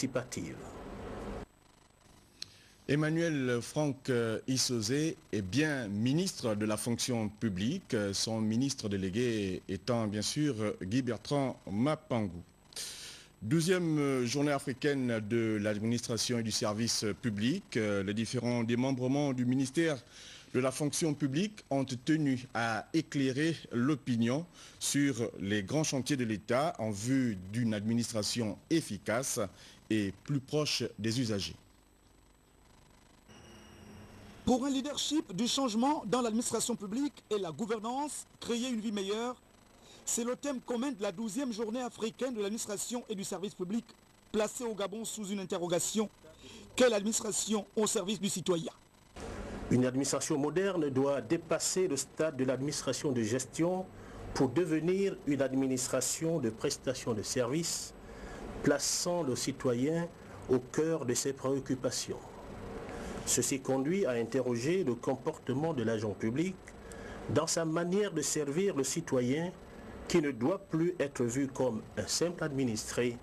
participative. Emmanuel Franck Issozé est bien ministre de la fonction publique, son ministre délégué étant bien sûr Guy Bertrand Mapangou. 12e journée africaine de l'administration et du service public. Les différents démembrements du ministère de la fonction publique ont tenu à éclairer l'opinion sur les grands chantiers de l'État en vue d'une administration efficace et plus proche des usagers. Pour un leadership du changement dans l'administration publique et la gouvernance, créer une vie meilleure, c'est le thème commun de la 12e journée africaine de l'administration et du service public, placée au Gabon sous une interrogation. Quelle administration au service du citoyen? Une administration moderne doit dépasser le stade de l'administration de gestion pour devenir une administration de prestation de services, plaçant le citoyen au cœur de ses préoccupations. Ceci conduit à interroger le comportement de l'agent public dans sa manière de servir le citoyen qui ne doit plus être vu comme un simple administré,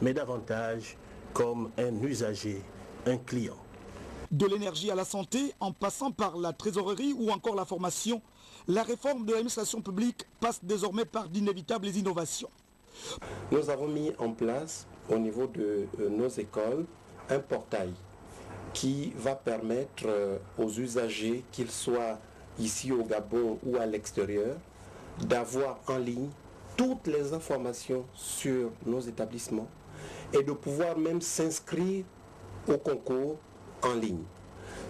mais davantage comme un usager, un client. De l'énergie à la santé, en passant par la trésorerie ou encore la formation, la réforme de l'administration publique passe désormais par d'inévitables innovations. Nous avons mis en place au niveau de nos écoles un portail qui va permettre aux usagers, qu'ils soient ici au Gabon ou à l'extérieur, d'avoir en ligne toutes les informations sur nos établissements et de pouvoir même s'inscrire au concours en ligne.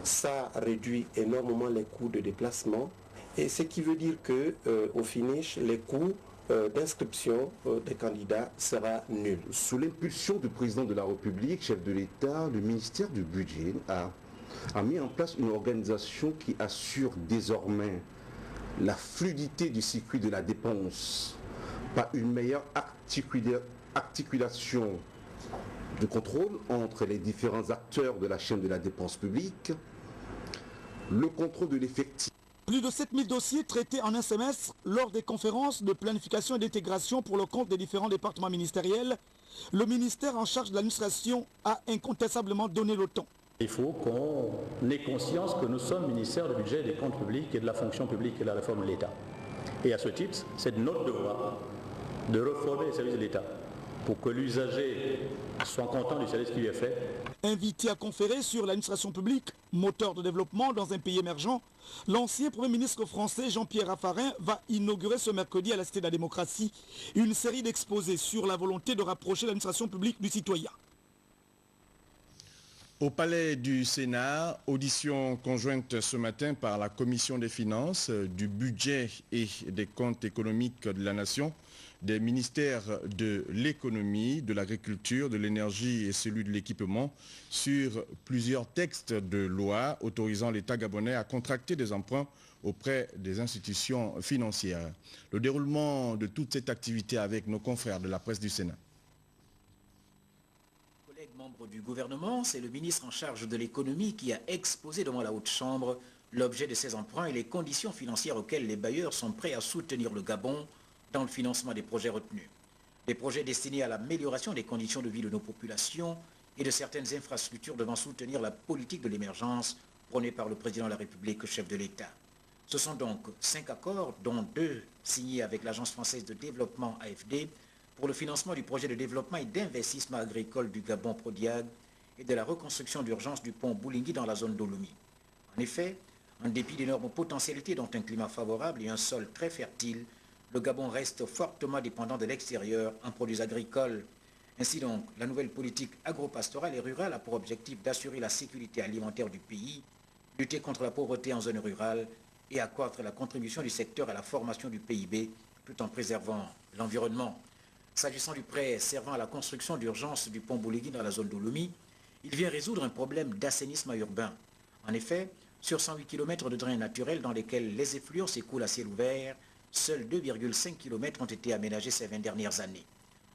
Ça réduit énormément les coûts de déplacement et ce qui veut dire que au finish, les coûts d'inscription des candidats sera nul. Sous l'impulsion du président de la République, chef de l'État, le ministère du Budget a mis en place une organisation qui assure désormais la fluidité du circuit de la dépense par une meilleure articulation de contrôle entre les différents acteurs de la chaîne de la dépense publique, le contrôle de l'effectif. Plus de 7000 dossiers traités en un semestre lors des conférences de planification et d'intégration pour le compte des différents départements ministériels. Le ministère en charge de l'administration a incontestablement donné le ton. Il faut qu'on ait conscience que nous sommes ministère du budget, des comptes publics et de la fonction publique et de la réforme de l'État. Et à ce titre, c'est notre devoir de reformer les services de l'État pour que l'usager soit content du service qui lui est fait. Invité à conférer sur l'administration publique, moteur de développement dans un pays émergent, l'ancien Premier ministre français Jean-Pierre Raffarin va inaugurer ce mercredi à la Cité de la Démocratie une série d'exposés sur la volonté de rapprocher l'administration publique du citoyen. Au Palais du Sénat, audition conjointe ce matin par la Commission des finances, du budget et des comptes économiques de la nation, des ministères de l'économie, de l'agriculture, de l'énergie et celui de l'équipement sur plusieurs textes de loi autorisant l'État gabonais à contracter des emprunts auprès des institutions financières. Le déroulement de toute cette activité avec nos confrères de la presse du Sénat. Membre du gouvernement, c'est le ministre en charge de l'économie qui a exposé devant la Haute Chambre l'objet de ces emprunts et les conditions financières auxquelles les bailleurs sont prêts à soutenir le Gabon dans le financement des projets retenus. Des projets destinés à l'amélioration des conditions de vie de nos populations et de certaines infrastructures devant soutenir la politique de l'émergence prônée par le président de la République, chef de l'État. Ce sont donc 5 accords, dont 2 signés avec l'Agence française de développement AFD, pour le financement du projet de développement et d'investissement agricole du Gabon Prodiag et de la reconstruction d'urgence du pont Boulingui dans la zone d'Olomi. En effet, en dépit d'énormes potentialités dont un climat favorable et un sol très fertile, le Gabon reste fortement dépendant de l'extérieur en produits agricoles. Ainsi donc, la nouvelle politique agro-pastorale et rurale a pour objectif d'assurer la sécurité alimentaire du pays, lutter contre la pauvreté en zone rurale et accroître la contribution du secteur à la formation du PIB tout en préservant l'environnement. S'agissant du prêt servant à la construction d'urgence du pont Boulingui dans la zone d'Olomi, il vient résoudre un problème d'assainissement urbain. En effet, sur 108 km de drains naturels dans lesquels les effluents s'écoulent à ciel ouvert, seuls 2,5 km ont été aménagés ces 20 dernières années.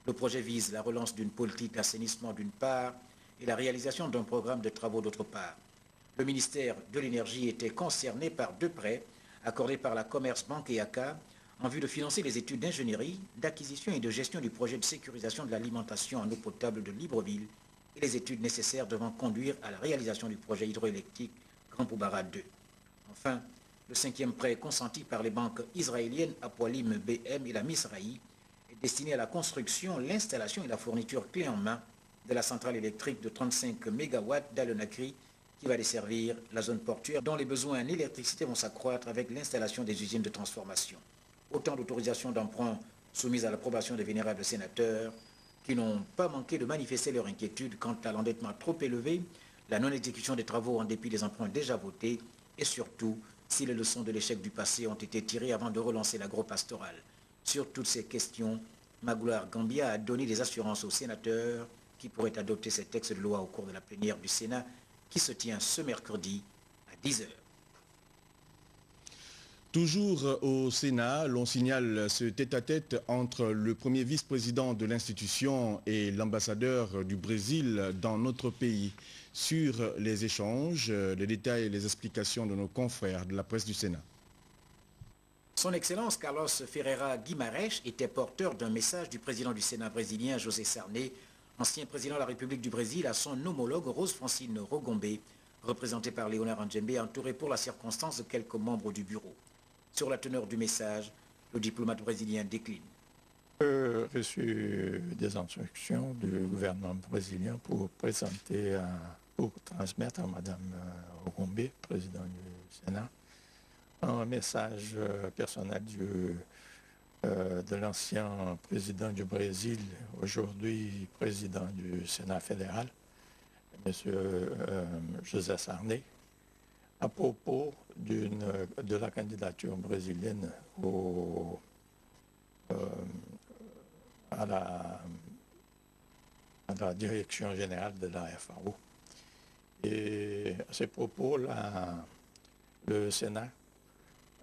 Le projet vise la relance d'une politique d'assainissement d'une part et la réalisation d'un programme de travaux d'autre part. Le ministère de l'Énergie était concerné par 2 prêts accordés par la Commerce Banque et ACA en vue de financer les études d'ingénierie, d'acquisition et de gestion du projet de sécurisation de l'alimentation en eau potable de Libreville et les études nécessaires devant conduire à la réalisation du projet hydroélectrique Grand Boubara 2. Enfin, le 5e prêt consenti par les banques israéliennes Apoalim BM et la Misraï est destiné à la construction, l'installation et la fourniture clé en main de la centrale électrique de 35 MW d'Al-Nakri qui va desservir la zone portuaire dont les besoins en électricité vont s'accroître avec l'installation des usines de transformation. Autant d'autorisations d'emprunt soumises à l'approbation des vénérables sénateurs qui n'ont pas manqué de manifester leur inquiétude quant à l'endettement trop élevé, la non-exécution des travaux en dépit des emprunts déjà votés et surtout si les leçons de l'échec du passé ont été tirées avant de relancer l'agro-pastoral. Sur toutes ces questions, Magloire Gambia a donné des assurances aux sénateurs qui pourraient adopter ces textes de loi au cours de la plénière du Sénat qui se tient ce mercredi à 10h. Toujours au Sénat, l'on signale ce tête-à-tête entre le premier vice-président de l'institution et l'ambassadeur du Brésil dans notre pays. Sur les échanges, les détails et les explications de nos confrères de la presse du Sénat. Son Excellence Carlos Ferreira Guimarães était porteur d'un message du président du Sénat brésilien José Sarney, ancien président de la République du Brésil, à son homologue Rose Francine Rogombe, représenté par Léonard Andjembe, entouré pour la circonstance de quelques membres du bureau. Sur la teneur du message, le diplomate brésilien décline. J'ai reçu des instructions du gouvernement brésilien pour présenter, pour transmettre à Mme Rogombe, président du Sénat, un message personnel de l'ancien président du Brésil, aujourd'hui président du Sénat fédéral, M. José Sarney, à propos de la candidature brésilienne à la direction générale de la FAO. Et à ces propos-là, le Sénat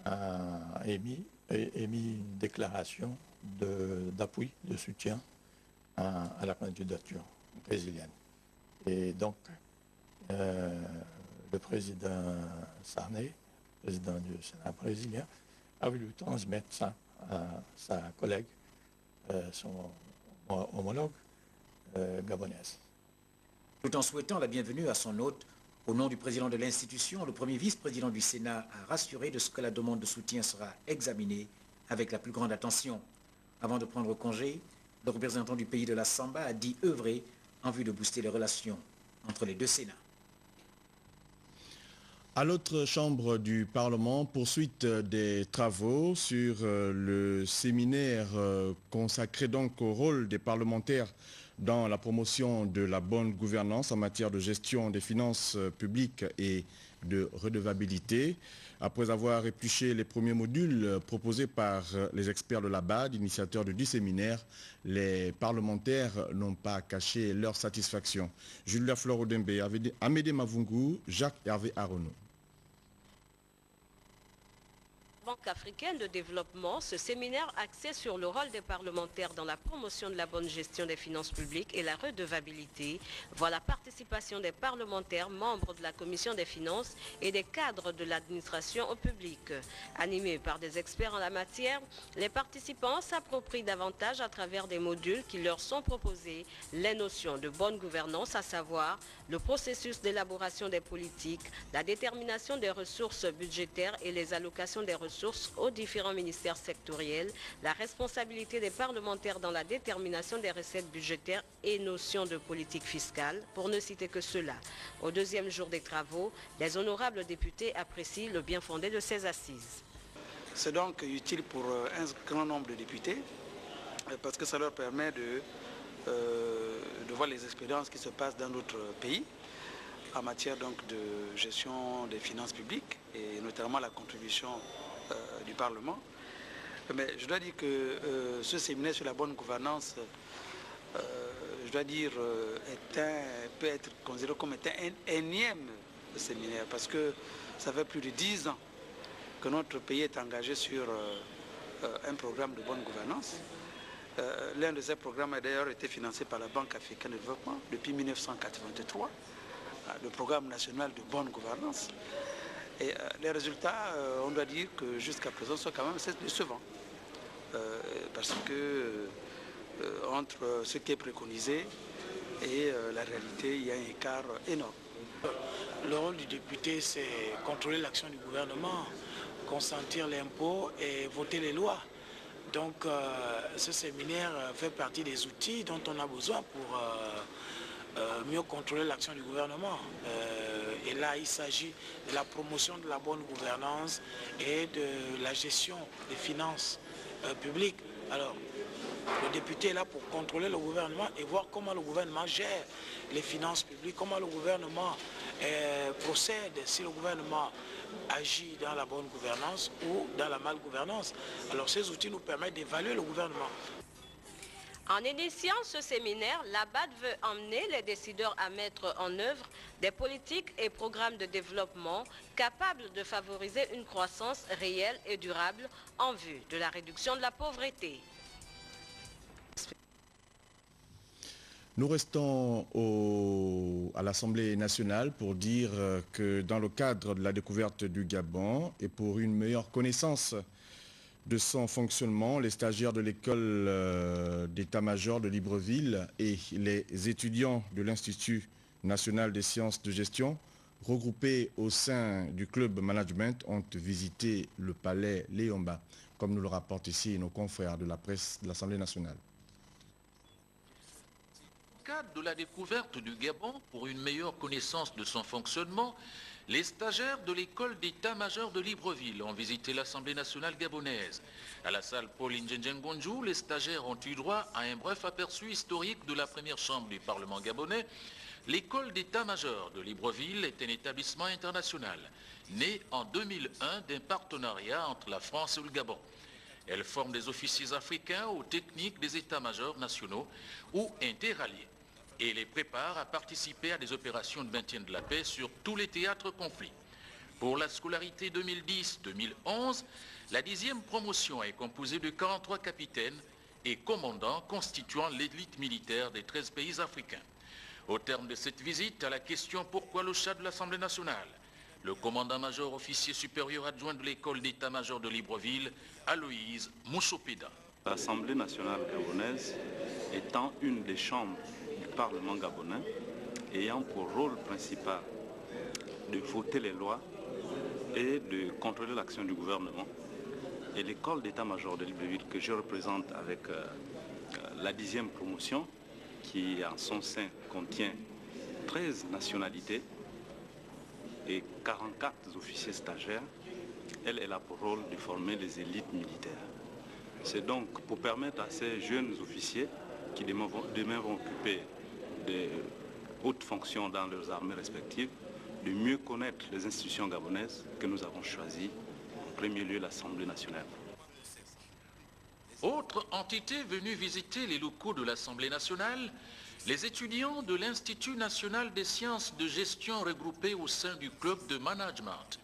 a émis une déclaration d'appui, de soutien à la candidature brésilienne. Et donc, le président Sarney, président du Sénat brésilien, a voulu transmettre ça à sa collègue, son homologue gabonaise. Tout en souhaitant la bienvenue à son hôte, au nom du président de l'institution, le premier vice-président du Sénat a rassuré de ce que la demande de soutien sera examinée avec la plus grande attention. Avant de prendre congé, le représentant du pays de la Samba a dit œuvrer en vue de booster les relations entre les deux Sénats. À l'autre chambre du Parlement, poursuite des travaux sur le séminaire consacré donc au rôle des parlementaires dans la promotion de la bonne gouvernance en matière de gestion des finances publiques et de redevabilité. Après avoir épluché les premiers modules proposés par les experts de la BAD, initiateurs du séminaire, les parlementaires n'ont pas caché leur satisfaction. Julia Florodembe, Amédée Mavungu, Jacques Hervé Arono. Banque africaine de développement, ce séminaire axé sur le rôle des parlementaires dans la promotion de la bonne gestion des finances publiques et la redevabilité voit la participation des parlementaires membres de la commission des finances et des cadres de l'administration au public. Animés par des experts en la matière, les participants s'approprient davantage à travers des modules qui leur sont proposés les notions de bonne gouvernance, à savoir le processus d'élaboration des politiques, la détermination des ressources budgétaires et les allocations des ressources aux différents ministères sectoriels, la responsabilité des parlementaires dans la détermination des recettes budgétaires et notions de politique fiscale, pour ne citer que cela. Au deuxième jour des travaux, les honorables députés apprécient le bien fondé de ces assises. C'est donc utile pour un grand nombre de députés parce que ça leur permet de voir les expériences qui se passent dans d'autres pays en matière donc de gestion des finances publiques et notamment la contribution du Parlement. Mais je dois dire que ce séminaire sur la bonne gouvernance, je dois dire, peut être considéré comme étant un énième séminaire parce que ça fait plus de 10 ans que notre pays est engagé sur un programme de bonne gouvernance. L'un de ces programmes a d'ailleurs été financé par la Banque africaine de développement depuis 1983, le programme national de bonne gouvernance. Et les résultats, on doit dire que jusqu'à présent, sont quand même assez décevants. Parce que entre ce qui est préconisé et la réalité, il y a un écart énorme. Le rôle du député, c'est contrôler l'action du gouvernement, consentir l'impôt et voter les lois. Donc ce séminaire fait partie des outils dont on a besoin pour mieux contrôler l'action du gouvernement. Et là, il s'agit de la promotion de la bonne gouvernance et de la gestion des finances publiques. Alors, le député est là pour contrôler le gouvernement et voir comment le gouvernement gère les finances publiques, comment le gouvernement procède, si le gouvernement agit dans la bonne gouvernance ou dans la malgouvernance. Alors ces outils nous permettent d'évaluer le gouvernement. En initiant ce séminaire, la BAD veut emmener les décideurs à mettre en œuvre des politiques et programmes de développement capables de favoriser une croissance réelle et durable en vue de la réduction de la pauvreté. Nous restons à l'Assemblée nationale pour dire que dans le cadre de la découverte du Gabon et pour une meilleure connaissance de son fonctionnement, les stagiaires de l'école d'état-major de Libreville et les étudiants de l'Institut national des sciences de gestion, regroupés au sein du club management, ont visité le palais Léomba, comme nous le rapportent ici nos confrères de la presse de l'Assemblée nationale. Dans le cadre de la découverte du Gabon pour une meilleure connaissance de son fonctionnement, les stagiaires de l'école d'état-major de Libreville ont visité l'Assemblée nationale gabonaise. À la salle Paul Ndjenjengonjou, les stagiaires ont eu droit à un bref aperçu historique de la première chambre du Parlement gabonais. L'école d'état-major de Libreville est un établissement international, né en 2001 d'un partenariat entre la France et le Gabon. Elle forme des officiers africains aux techniques des états-majors nationaux ou interalliés et les prépare à participer à des opérations de maintien de la paix sur tous les théâtres conflits. Pour la scolarité 2010-2011, la 10e promotion est composée de 43 capitaines et commandants constituant l'élite militaire des 13 pays africains. Au terme de cette visite, à la question « Pourquoi le chat de l'Assemblée nationale ?», le commandant-major officier supérieur adjoint de l'école d'état-major de Libreville, Aloïse Moussopeda. L'Assemblée nationale gabonaise étant une des chambres du Parlement gabonais, ayant pour rôle principal de voter les lois et de contrôler l'action du gouvernement. Et l'école d'état-major de Libreville que je représente avec la 10e promotion, qui en son sein contient 13 nationalités et 44 officiers stagiaires, elle est là pour rôle de former les élites militaires. C'est donc pour permettre à ces jeunes officiers qui demain vont occuper de hautes fonctions dans leurs armées respectives, de mieux connaître les institutions gabonaises que nous avons choisi, en premier lieu l'Assemblée nationale. Autre entité venue visiter les locaux de l'Assemblée nationale, les étudiants de l'Institut national des sciences de gestion regroupés au sein du club de management.